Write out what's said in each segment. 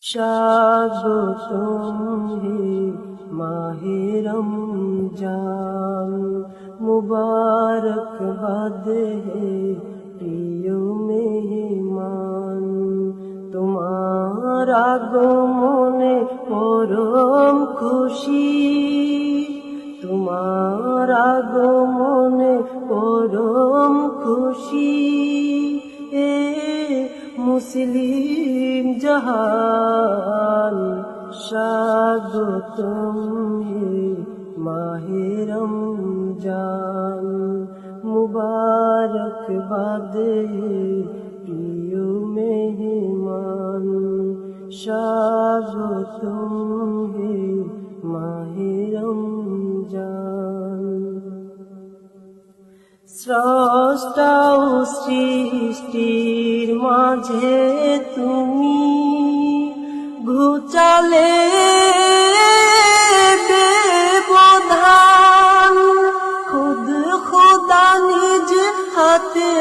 স্বাগতম হে মাহে রমজান, মুবারকবাদ হে প্রিয় মেহমান। তোমার আগমনে পরম খুশি, তোমার আগমনে পরম খুশি। এ মুসলিম জাহান, স্বাগতম হে মাহে রমজান, মুবারকবাদ হে প্রিয় মেহমান। স্বাগতম হে মাহে রমজান। স্রষ্টা ও সৃষ্টির মাঝে তুমি ঘুচালে ব্যবধান, খুদ খোদা নিজ হাতে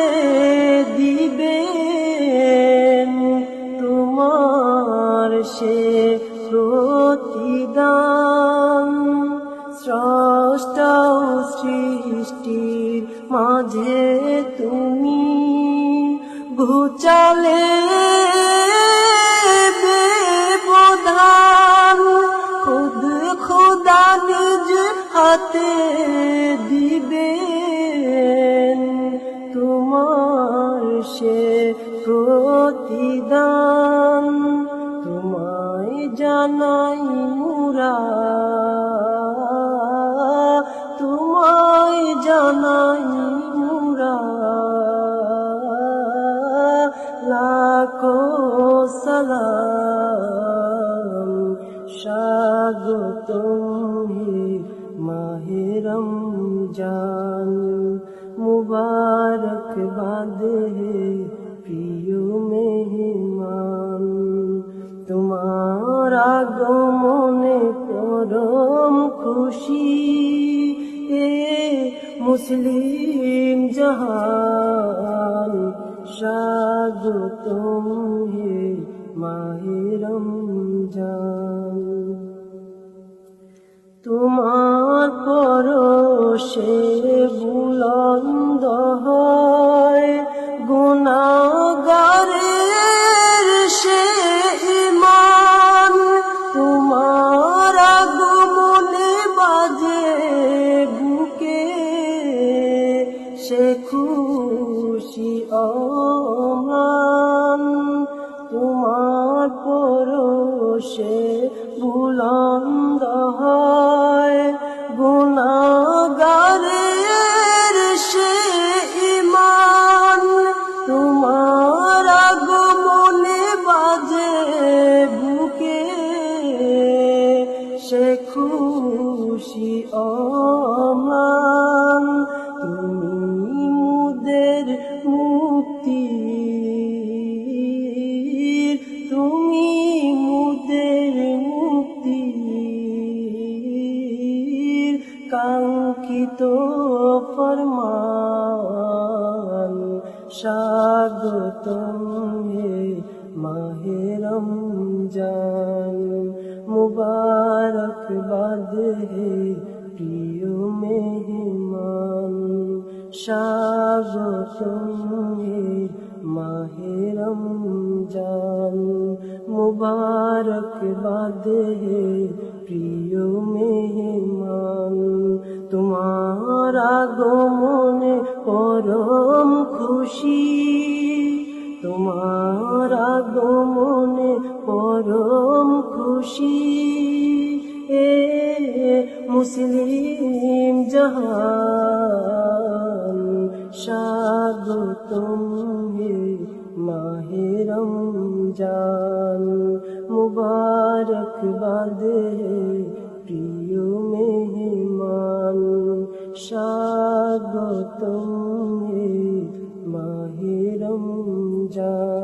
দিবেন তোমার সে প্রতিদান। স্রষ্টা ও সৃষ্টির মাঝে তুমি ঘুচালে ব্যবধান, খুদ খোদা নিজ হাতে দিবেন তোমার সে প্রতিদান। তোমায় জানাই মুরা, তোমায় জানাই মুরা লাখো সালাম। স্বাগতম হে মাহে রমজান, মুবারকবাদ হে প্রিয় মেহমান। তোমার আগমনে পরম খুশি, এ মুসলিম জাহান, স্বাগতম হে মাহে রমজান। তোমার পরশে বুলন্দ হয় গুনাহগারের সে ঈমান, তোমার আগমনে বাজে বুকে সে খুশি অম্লান। তোমার পরশে বুলন্দ হয় গুনাহগারের সে ঈমান, তোমার আগমনে বাজে বুকে সে খুশি অম্লান। তুমি মুদের মুক্তির, তুমি মুদের মুক্তির কাঙ্ক্ষিত ফরমান। স্বাগতম হে মাহে রমজান, মুবারকবাদ হে প্রিয় মেহমান। স্বাগতম হে মাহে রমজান, মুবারকবাদ হে প্রিয় মেহমান। তোমার আগমনে পরম খুশি, তোমার আগমনে পরম খুশি। এ মুসলিম জাহান, স্বাগতম হে মাহে রমজান, মুবারকবাদ হে প্রিয় মেহমান। স্বাগতম হে মাহে রমজান।